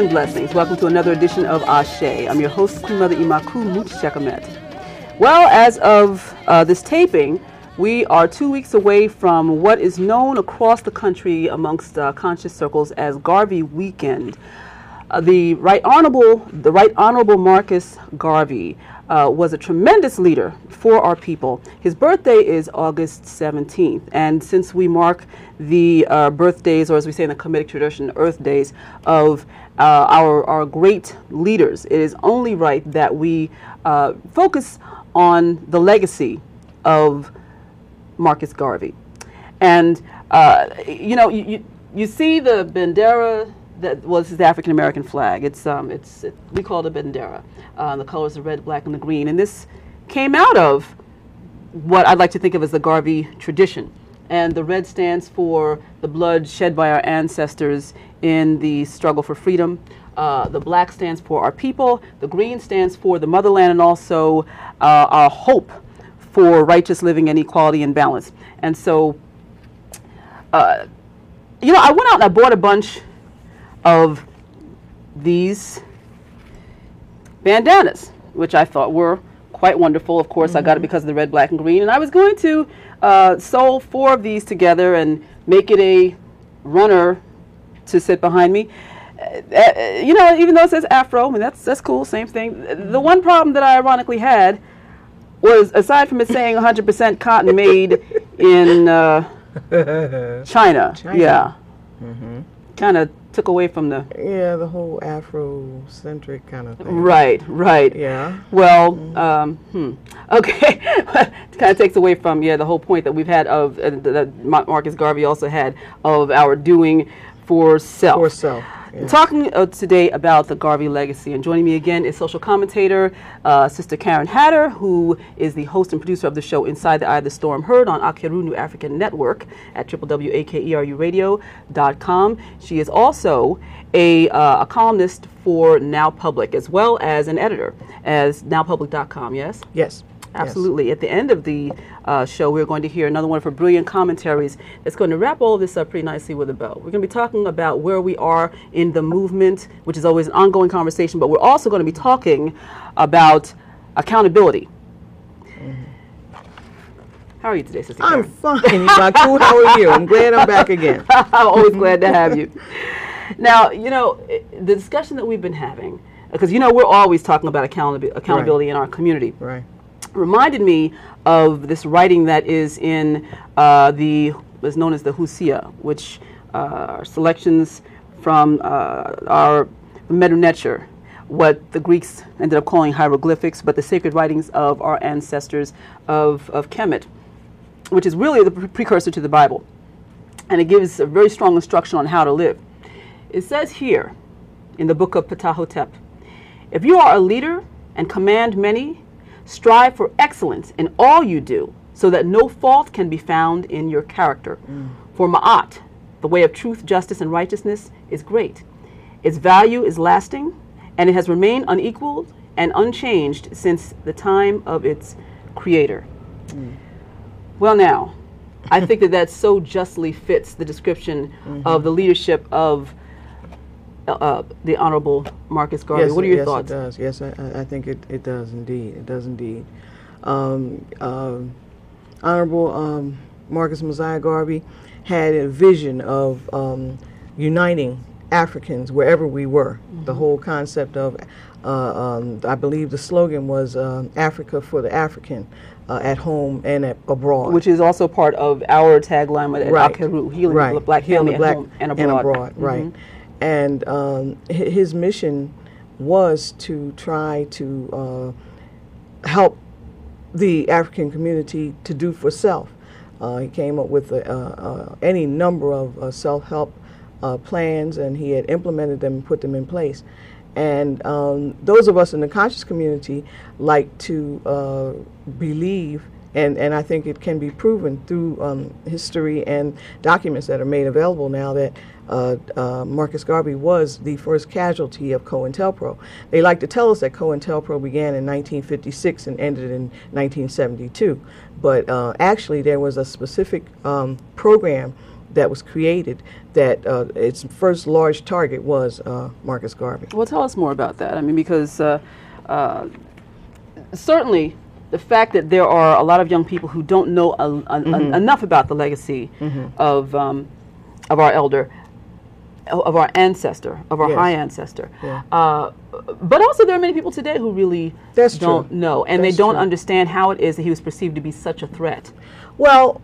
Blessings. Welcome to another edition of ASHE. I'm your host, Queen Mother Imakhu Muchshekamet. Well, as of this taping, we are 2 weeks away from what is known across the country amongst conscious circles as Garvey Weekend. The Right Honorable Marcus Garvey was a tremendous leader for our people. His birthday is August 17th, and since we mark the birthdays, or as we say in the Kemetic tradition, Earth Days, of our great leaders, it is only right that we focus on the legacy of Marcus Garvey. And you see the bandera that was his African American flag. We call it a bandera. The colors are red, black, and the green. And this came out of what I'd like to think of as the Garvey tradition. And the red stands for the blood shed by our ancestors in the struggle for freedom. The black stands for our people. The green stands for the motherland, and also our hope for righteous living and equality and balance. And so, I went out and I bought a bunch of these bandanas, which I thought were quite wonderful. Of course, I got it because of the red, black, and green. And I was going to sew 4 of these together and make it a runner to sit behind me. Even though it says Afro, I mean, that's cool, same thing. The one problem that I ironically had was, aside from it saying 100% cotton made in China. Yeah. Mm-hmm. Kind of took away from the whole Afrocentric kind of thing. Right. Yeah. Well, okay. It kind of takes away from the whole point that we've had of that Marcus Garvey also had of our doing for self. For self. Yeah. Talking today about the Garvey legacy, and joining me again is social commentator Sister Karen Hatter, who is the host and producer of the show Inside the Eye of the Storm, heard on Akeru New African Network at www.akeruradio.com. She is also a columnist for Now Public, as well as an editor as nowpublic.com, yes? Yes. Absolutely. Yes. At the end of the show, we're going to hear another one of her brilliant commentaries that's going to wrap all of this up pretty nicely with a bow. We're going to be talking about where we are in the movement, which is always an ongoing conversation, but we're also going to be talking about accountability. Mm-hmm. How are you today, Sister Karen? I'm fine, Imakhu. How are you? I'm glad I'm back again. I'm always glad to have you. Now, the discussion that we've been having, because, we're always talking about accountability in our community. Right. Reminded me of this writing that is in is known as the Husia, which are selections from our Medu-Neter, what the Greeks ended up calling hieroglyphics, but the sacred writings of our ancestors of Kemet, which is really the precursor to the Bible. And it gives a very strong instruction on how to live. It says here in the book of Ptahhotep, if you are a leader and command many, strive for excellence in all you do, so that no fault can be found in your character. For Ma'at, the way of truth, justice, and righteousness, is great. Its value is lasting, and it has remained unequaled and unchanged since the time of its creator. Well, now, I think that so justly fits the description of the leadership of the Honorable Marcus Garvey. Yes, what are your thoughts? Yes, it does. Yes, I think it does indeed. It does indeed. Honorable Marcus Mosiah Garvey had a vision of uniting Africans wherever we were. The whole concept of, I believe the slogan was Africa for the African. at home and abroad. Which is also part of our tagline with Akheru, healing the black family at home and abroad. Right. And his mission was to try to help the African community to do for self. He came up with any number of self-help plans, and he had implemented them and put them in place. And those of us in the conscious community like to believe, and I think it can be proven through history and documents that are made available now, that Marcus Garvey was the first casualty of COINTELPRO. They like to tell us that COINTELPRO began in 1956 and ended in 1972. But actually there was a specific program that was created that its first large target was Marcus Garvey. Well, tell us more about that. I mean, because certainly the fact that there are a lot of young people who don't know enough about the legacy of our elder, of our ancestor, of our high ancestor. But also there are many people today who really don't know, and they don't understand how it is that he was perceived to be such a threat. Well,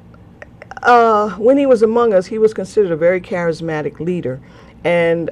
when he was among us, he was considered a very charismatic leader. And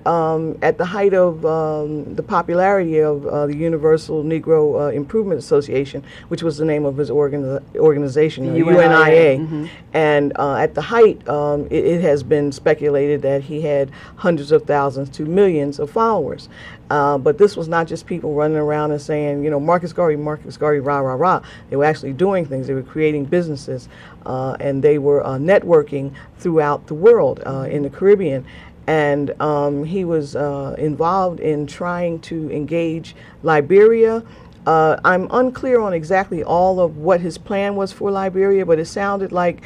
at the height of the popularity of the Universal Negro Improvement Association, which was the name of his organization, UNIA, and at the height, it has been speculated that he had hundreds of thousands to millions of followers. But this was not just people running around and saying, you know, Marcus Garvey, rah, rah, rah. They were actually doing things. They were creating businesses, and they were networking throughout the world in the Caribbean. And he was involved in trying to engage Liberia. I'm unclear on exactly all of what his plan was for Liberia, but it sounded like,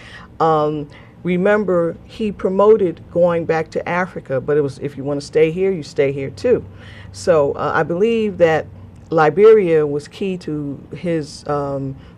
remember, he promoted going back to Africa, but it was, if you want to stay here, you stay here too. So I believe that Liberia was key to his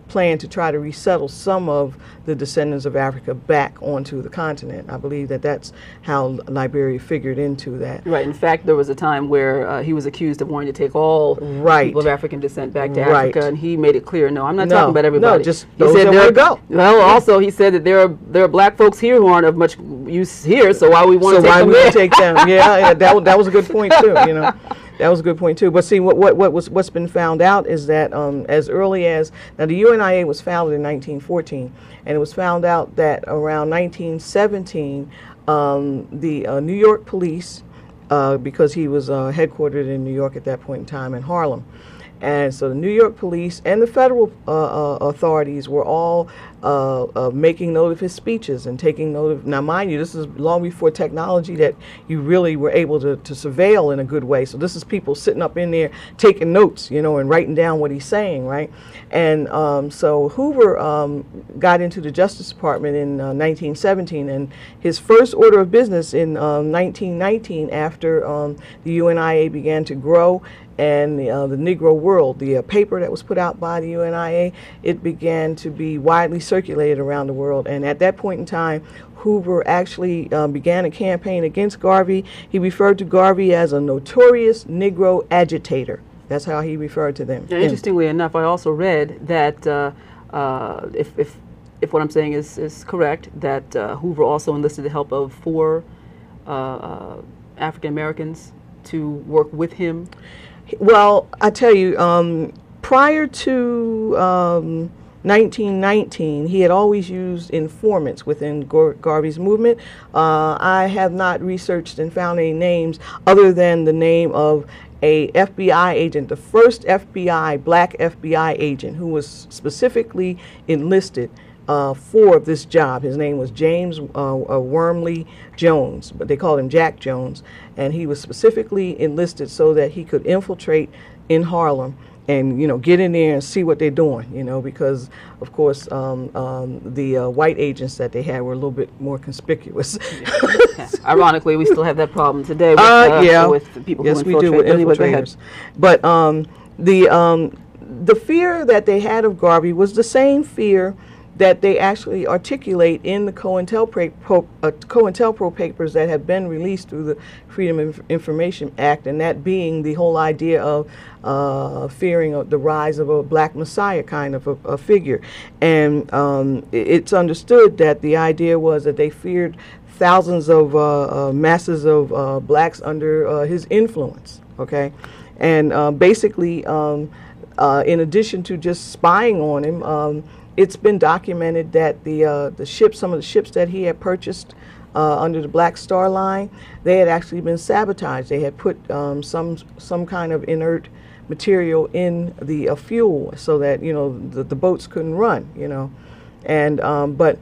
plan to try to resettle some of the descendants of Africa back onto the continent. I believe that that's how Liberia figured into that. Right. In fact, there was a time where he was accused of wanting to take all people of African descent back to Africa, and he made it clear, no, I'm not talking about everybody. No, just those that want to go. Well, also he said that there are black folks here who aren't of much use here, so why we want to take them? So why we take them? Yeah, that was a good point too. You know. That was a good point too. But see, what's been found out is that as early as, now the UNIA was founded in 1914, and it was found out that around 1917, the New York police, because he was headquartered in New York at that point in time, in Harlem, and so the New York police and the federal authorities were all making note of his speeches and taking note of, now mind you, this is long before technology that you really were able to surveil in a good way. So this is people sitting up in there taking notes, you know, and writing down what he's saying, right? And so Hoover got into the Justice Department in 1917, and his first order of business in 1919, after the UNIA began to grow, and the Negro World, the paper that was put out by the UNIA, it began to be widely circulated around the world. And at that point in time, Hoover actually began a campaign against Garvey. He referred to Garvey as a notorious Negro agitator. That's how he referred to them. Now, interestingly enough, I also read that if what I'm saying is correct, that Hoover also enlisted the help of 4 African Americans to work with him. Well, I tell you, prior to 1919, he had always used informants within Garvey's movement. I have not researched and found any names other than the name of a FBI agent, the first black FBI agent who was specifically enlisted for this job. His name was James Wormley Jones, but they called him Jack Jones, and he was specifically enlisted so that he could infiltrate in Harlem and, you know, get in there and see what they're doing, you know, because of course the white agents that they had were a little bit more conspicuous. Yeah. Ironically, we still have that problem today with people who infiltrate. Yes, we do, with infiltrators. But the fear that they had of Garvey was the same fear that they actually articulate in the COINTELPRO papers that have been released through the Freedom of Information Act, and that being the whole idea of fearing the rise of a black messiah kind of a figure. And it's understood that the idea was that they feared thousands of masses of blacks under his influence, okay? And basically, in addition to just spying on him, it's been documented that some of the ships that he had purchased under the Black Star Line, they had actually been sabotaged. They had put some kind of inert material in the fuel so that, you know, the boats couldn't run, you know. And but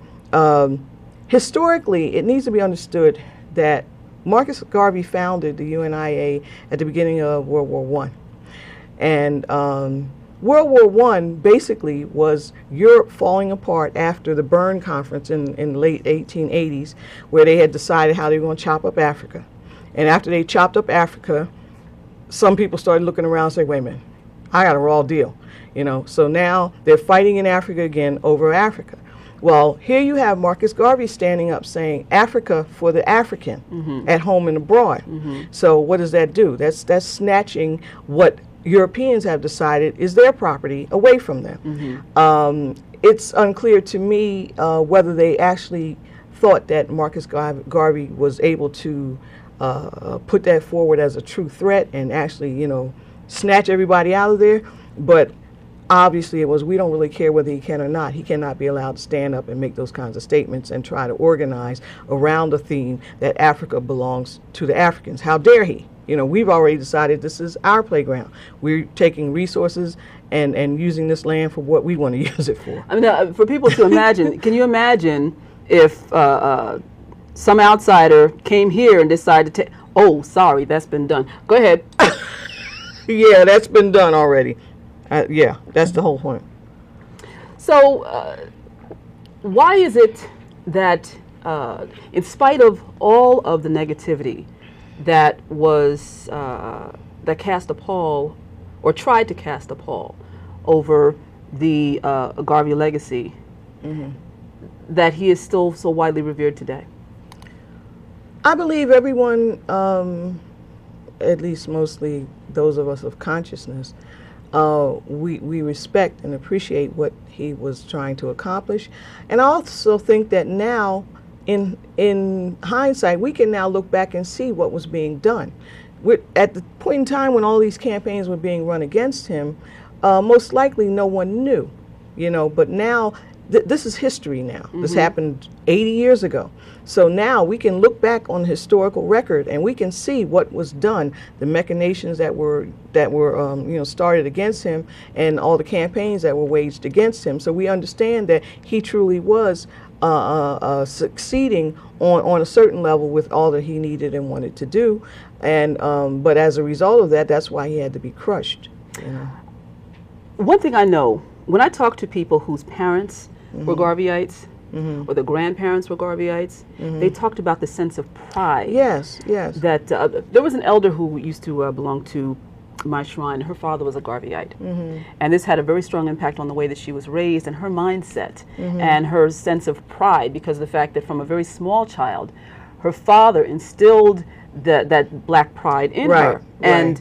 historically, it needs to be understood that Marcus Garvey founded the UNIA at the beginning of World War I. And World War I basically was Europe falling apart after the Bern Conference in the late 1880s, where they had decided how they were going to chop up Africa. And after they chopped up Africa, some people started looking around and saying, wait a minute, I got a raw deal. You know, so now they're fighting in Africa again over Africa. Well, here you have Marcus Garvey standing up saying Africa for the African, at home and abroad. So what does that do? That's snatching what Europeans have decided is their property away from them. It's unclear to me whether they actually thought that Marcus Garvey was able to put that forward as a true threat and actually, you know, snatch everybody out of there. But obviously it was, we don't really care whether he can or not. He cannot be allowed to stand up and make those kinds of statements and try to organize around the theme that Africa belongs to the Africans. How dare he? You know, we've already decided this is our playground. We're taking resources and using this land for what we want to use it for. I mean, for people to imagine, can you imagine if some outsider came here and decided to oh, sorry, that's been done. Go ahead. Yeah, that's been done already. Yeah, that's the whole point. So why is it that in spite of all of the negativity that was that cast a pall or tried to cast a pall over the Garvey legacy, that he is still so widely revered today? I believe everyone, at least mostly those of us of consciousness, we respect and appreciate what he was trying to accomplish. And I also think that now, in hindsight, we can now look back and see what was being done. At the point in time when all these campaigns were being run against him, most likely no one knew, you know, but now this is history now. This happened 80 years ago. So now we can look back on the historical record and we can see what was done, the machinations that were you know, started against him, and all the campaigns that were waged against him. So we understand that he truly was succeeding on a certain level with all that he needed and wanted to do. And but as a result of that, that's why he had to be crushed. You know? One thing I know, when I talk to people whose parents were Garveyites, or the grandparents were Garveyites, they talked about the sense of pride. Yes, yes. That there was an elder who used to belong to my shrine. Her father was a Garveyite, and this had a very strong impact on the way that she was raised and her mindset and her sense of pride, because of the fact that from a very small child, her father instilled that black pride in her, and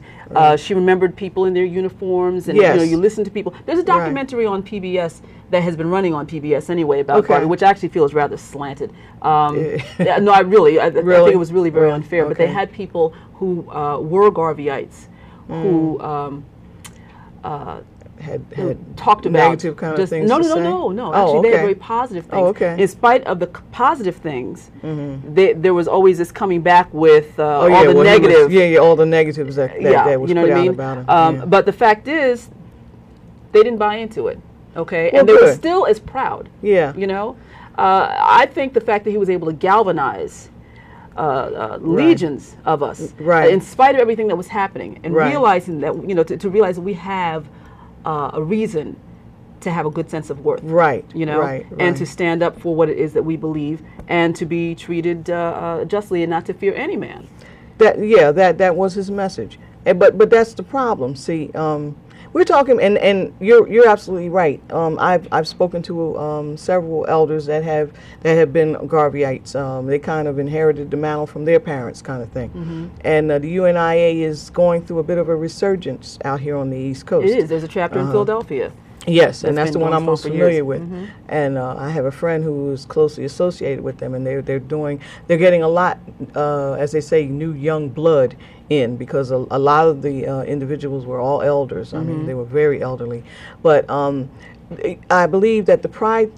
she remembered people in their uniforms, and you know, you listen to people. There's a documentary on PBS that has been running on PBS anyway about Garvey, which actually feels rather slanted. No, I think it was really very unfair. But they had people who were Garveyites who had talked about negative kind of things. No. Actually, they had very positive things. In spite of the positive things, there was always this coming back with all the negative. All the negatives that was put out about him. But the fact is, they didn't buy into it. Okay, and they were still as proud. You know, I think the fact that he was able to galvanize legions of us, in spite of everything that was happening, and realizing that, you know, to realize that we have a reason to have a good sense of worth, you know, and to stand up for what it is that we believe, and to be treated justly, and not to fear any man. That was his message. But that's the problem. See, We're talking, and you're absolutely right. I've spoken to several elders that have been Garveyites. They kind of inherited the mantle from their parents, kind of thing. And the UNIA is going through a bit of a resurgence out here on the East Coast. It is. There's a chapter in Philadelphia. Yes, and that's the one I'm most familiar with. And I have a friend who is closely associated with them, and they're getting a lot, as they say, new young blood in, because a lot of the individuals were all elders. I mean, they were very elderly. But I believe that the pride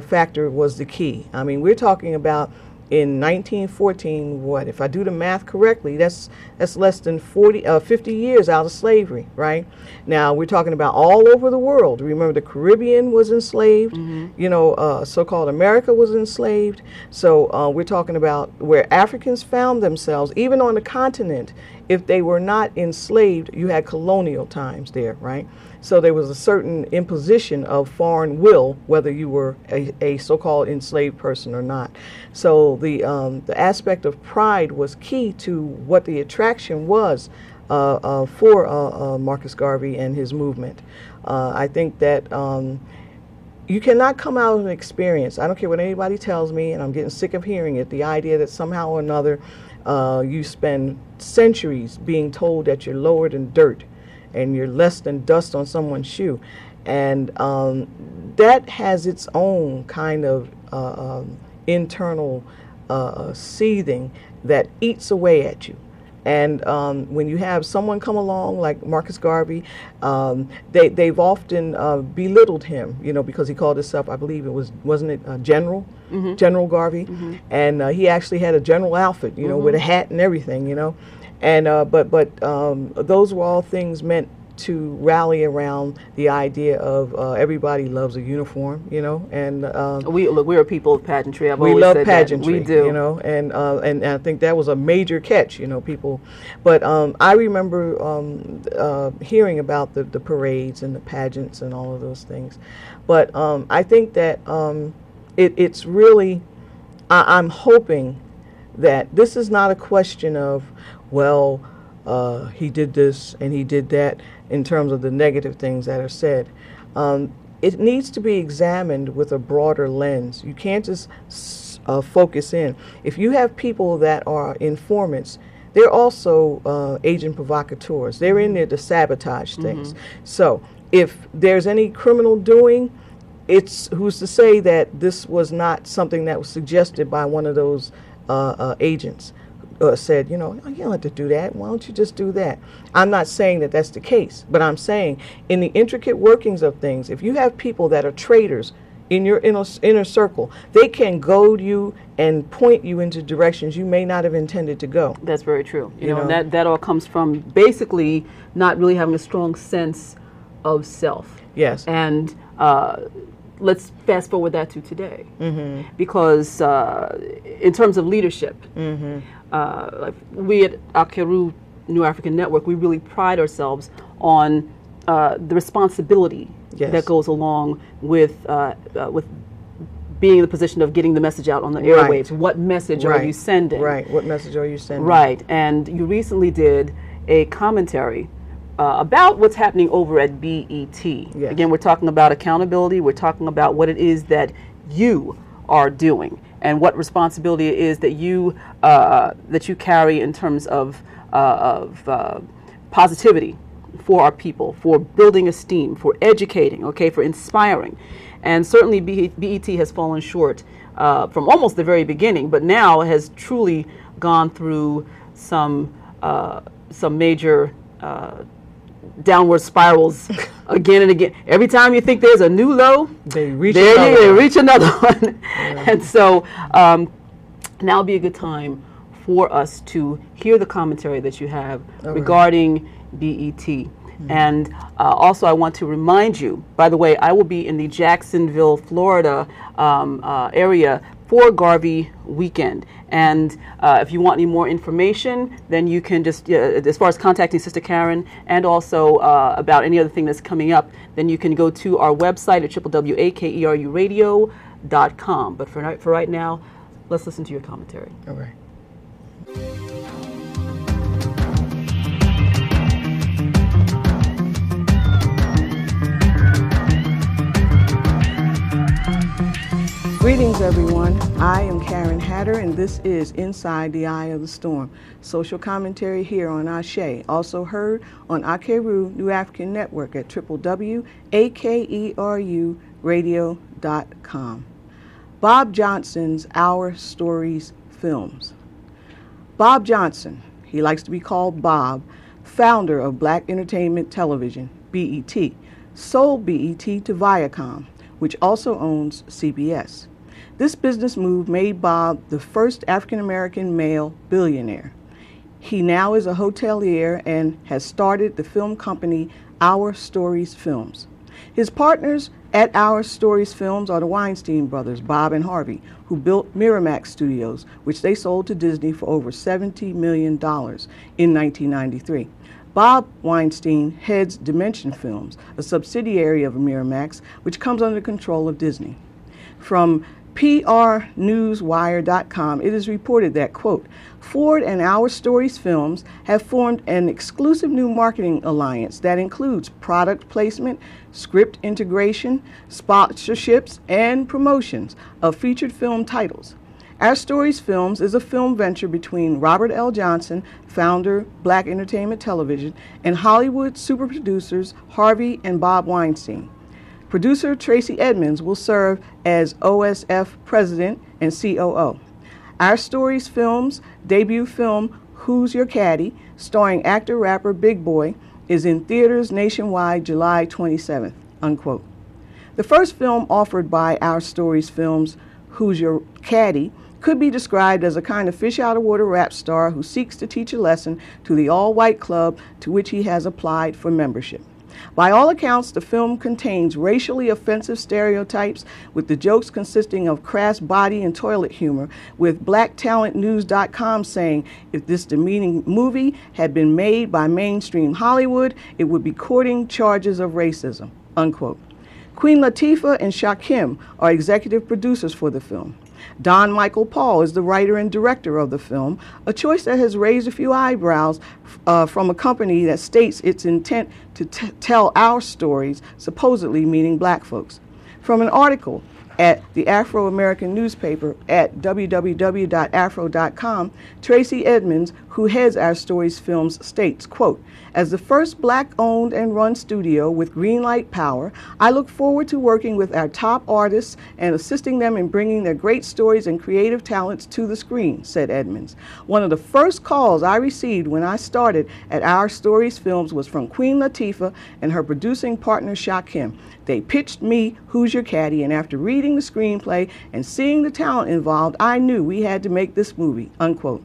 factor was the key. I mean, we're talking about in 1914, what, if I do the math correctly, that's less than 50 years out of slavery, right? Now, we're talking about all over the world. Remember, the Caribbean was enslaved, you know, so-called America was enslaved. So we're talking about where Africans found themselves, even on the continent. If they were not enslaved, you had colonial times there, right? So there was a certain imposition of foreign will, whether you were a so-called enslaved person or not. So the aspect of pride was key to what the attraction was for Marcus Garvey and his movement. I think that you cannot come out of an experience, I don't care what anybody tells me, and I'm getting sick of hearing it, the idea that somehow or another you spend centuries being told that you're lower than dirt and you're less than dust on someone's shoe. And that has its own kind of internal seething that eats away at you. And when you have someone come along like Marcus Garvey, they've often belittled him, you know, because he called himself, I believe it was, wasn't it General? General Garvey. And he actually had a general outfit, you know, with a hat and everything, you know. And but those were all things meant to rally around the idea of everybody loves a uniform, you know, and we're a people of pageantry. We love pageantry, we do, you know, and I think that was a major catch, you know, people. But I remember hearing about the parades and the pageants and all of those things. But I think that it's really, I'm hoping that this is not a question of, well, he did this and he did that, in terms of the negative things that are said. It needs to be examined with a broader lens. You can't just focus in. If you have people that are informants, they're also agent provocateurs. They're in there to sabotage things. So if there's any criminal doing, it's who's to say that this was not something that was suggested by one of those agents. Said, you know, you don't have to do that. Why don't you just do that? I'm not saying that that's the case, but I'm saying in the intricate workings of things, if you have people that are traitors in your inner circle, they can goad you and point you into directions you may not have intended to go. That's very true. You know, and that all comes from basically not really having a strong sense of self. Yes. And let's fast forward that to today, because in terms of leadership, like we at Akeru New African Network, we really pride ourselves on the responsibility that goes along with being in the position of getting the message out on the airwaves. What message are you sending? Right. What message are you sending? Right. And you recently did a commentary about what's happening over at BET. Yes. Again, we're talking about accountability. We're talking about what it is that you are doing and what responsibility it is that you carry in terms of positivity for our people, for building esteem, for educating, for inspiring. And certainly BET has fallen short from almost the very beginning, but now has truly gone through some major downward spirals again and again. Every time you think there's a new low, they reach another one. And so now would be a good time for us to hear the commentary that you have regarding BET. And also I want to remind you, by the way, I will be in the Jacksonville, Florida area for Garvey weekend. And if you want any more information, then you can just, as far as contacting Sister Karen and also about any other thing that's coming up, then you can go to our website at www.akeruradio.com. But for right now, let's listen to your commentary. All right. Greetings, everyone. I am Karen Hatter, and this is Inside the Eye of the Storm, social commentary here on ASHE, also heard on Akeru New African Network at www.akeruradio.com. Bob Johnson's Our Stories Films. Bob Johnson, he likes to be called Bob, founder of Black Entertainment Television, BET, sold BET to Viacom, which also owns CBS. This business move made Bob the first African-American male billionaire. He now is a hotelier and has started the film company Our Stories Films. His partners at Our Stories Films are the Weinstein brothers, Bob and Harvey, who built Miramax Studios, which they sold to Disney for over $70 million in 1993. Bob Weinstein heads Dimension Films, a subsidiary of Miramax, which comes under the control of Disney. From PRNewsWire.com, it is reported that, quote, Ford and Our Stories Films have formed an exclusive new marketing alliance that includes product placement, script integration, sponsorships, and promotions of featured film titles. Our Stories Films is a film venture between Robert L. Johnson, founder, Black Entertainment Television, and Hollywood super producers Harvey and Bob Weinstein. Producer Tracy Edmonds will serve as OSF president and COO. Our Stories Films' debut film, Who's Your Caddy, starring actor-rapper Big Boy, is in theaters nationwide July 27th, unquote. The first film offered by Our Stories Films, Who's Your Caddy, could be described as a kind of fish-out-of-water rap star who seeks to teach a lesson to the all-white club to which he has applied for membership. By all accounts, the film contains racially offensive stereotypes, with the jokes consisting of crass body and toilet humor, with BlackTalentNews.com saying if this demeaning movie had been made by mainstream Hollywood, it would be courting charges of racism, unquote. Queen Latifah and Shakim are executive producers for the film. Don Michael Paul is the writer and director of the film, a choice that has raised a few eyebrows from a company that states its intent to tell our stories, supposedly meaning black folks. From an article at the Afro-American newspaper at www.afro.com, Tracy Edmonds, who heads Our Stories Films, states, quote, as the first black-owned and run studio with green light power, I look forward to working with our top artists and assisting them in bringing their great stories and creative talents to the screen, said Edmonds. One of the first calls I received when I started at Our Stories Films was from Queen Latifah and her producing partner Shakim. They pitched me Who's Your Caddy, and after reading the screenplay and seeing the talent involved, I knew we had to make this movie, unquote.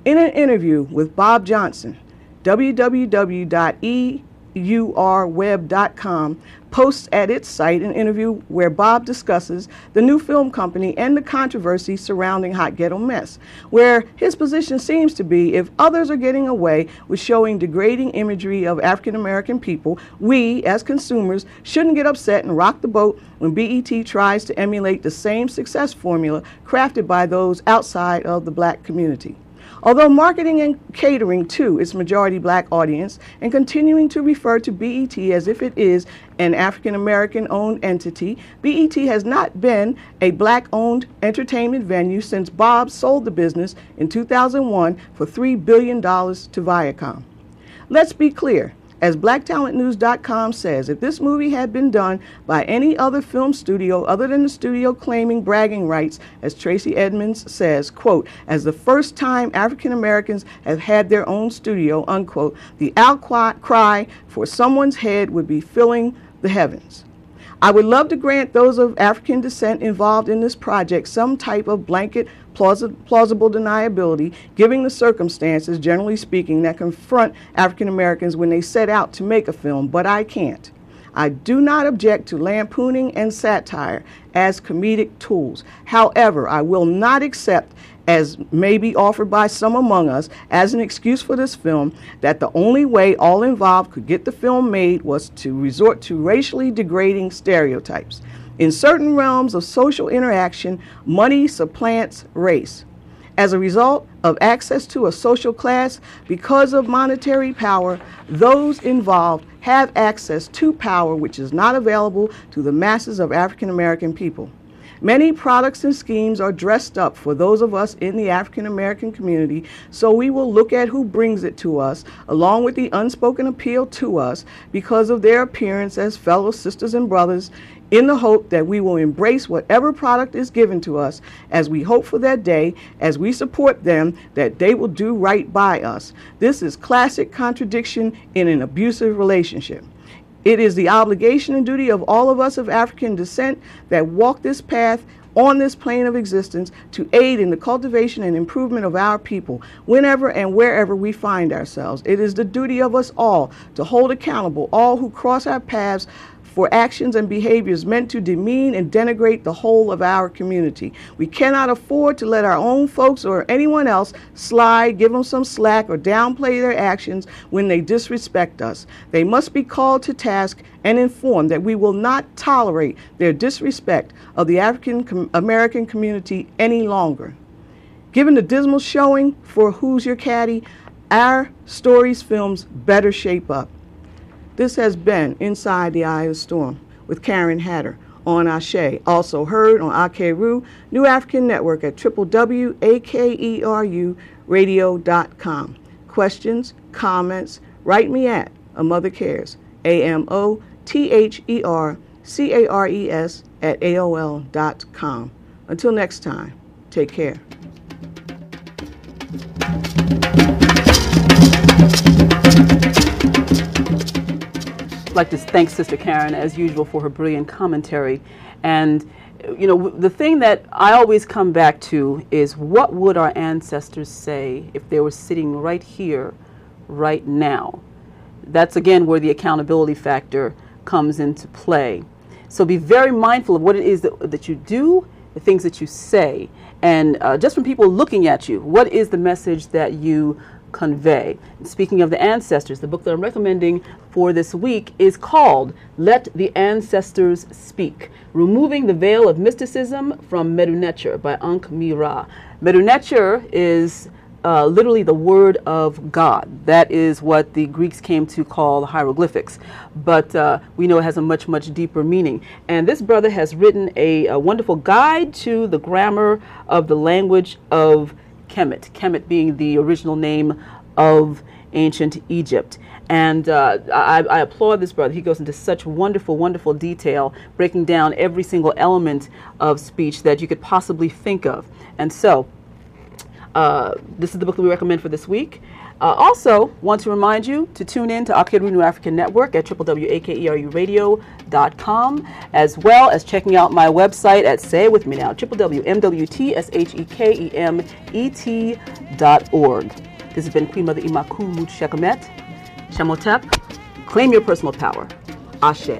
In an interview with Bob Johnson, www.eurweb.com posts at its site an interview where Bob discusses the new film company and the controversy surrounding Hot Ghetto Mess, where his position seems to be if others are getting away with showing degrading imagery of African American people, we, as consumers, shouldn't get upset and rock the boat when BET tries to emulate the same success formula crafted by those outside of the black community. Although marketing and catering to its majority black audience and continuing to refer to BET as if it is an African-American owned entity, BET has not been a black-owned entertainment venue since Bob sold the business in 2001 for $3 billion to Viacom. Let's be clear. As BlackTalentNews.com says, if this movie had been done by any other film studio other than the studio claiming bragging rights, as Tracy Edmonds says, quote, as the first time African Americans have had their own studio, unquote, the outcry for someone's head would be filling the heavens. I would love to grant those of African descent involved in this project some type of blanket plausible deniability, given the circumstances, generally speaking, that confront African Americans when they set out to make a film, but I can't. I do not object to lampooning and satire as comedic tools. However, I will not accept, as may be offered by some among us, as an excuse for this film, that the only way all involved could get the film made was to resort to racially degrading stereotypes. In certain realms of social interaction, money supplants race. As a result of access to a social class, because of monetary power, those involved have access to power which is not available to the masses of African American people. Many products and schemes are dressed up for those of us in the African American community, so we will look at who brings it to us, along with the unspoken appeal to us because of their appearance as fellow sisters and brothers, in the hope that we will embrace whatever product is given to us, as we hope for that day, as we support them, that they will do right by us. This is classic contradiction in an abusive relationship. It is the obligation and duty of all of us of African descent that walk this path on this plane of existence to aid in the cultivation and improvement of our people, whenever and wherever we find ourselves. It is the duty of us all to hold accountable all who cross our paths for actions and behaviors meant to demean and denigrate the whole of our community. We cannot afford to let our own folks or anyone else slide, give them some slack, or downplay their actions when they disrespect us. They must be called to task and informed that we will not tolerate their disrespect of the African American community any longer. Given the dismal showing for Who's Your Caddy, our stories films better shape up. This has been Inside the Eye of the Storm with Karen Hatter on ASHE, also heard on Akeru, New African Network at www.akeruradio.com. Questions, comments, write me at A Mother Cares, AMOTHERCARES at AOL.com. Until next time, take care. I'd like to thank Sister Karen, as usual, for her brilliant commentary. And, you know, the thing that I always come back to is, what would our ancestors say if they were sitting right here, right now? That's, again, where the accountability factor comes into play. So be very mindful of what it is that you do, the things that you say. And just from people looking at you, what is the message that you convey? And speaking of the ancestors, the book that I'm recommending for this week is called Let the Ancestors Speak, Removing the Veil of Mysticism from Medu Neter by Ankh-Mi Ra. Medu Neter is literally the word of God. That is what the Greeks came to call hieroglyphics. But we know it has a much, much deeper meaning. And this brother has written a wonderful guide to the grammar of the language of Kemet, Kemet being the original name of ancient Egypt. And I applaud this brother. He goes into such wonderful, wonderful detail, breaking down every single element of speech that you could possibly think of. And so, this is the book that we recommend for this week. Also, want to remind you to tune in to Akeru New African Network at www.akeruradio.com, as well as checking out my website at, say it with me now, www.mwtshekhemet.org. This has been Queen Mother Imakhu Mutshekemet, Shemotep. Claim your personal power. Ashe.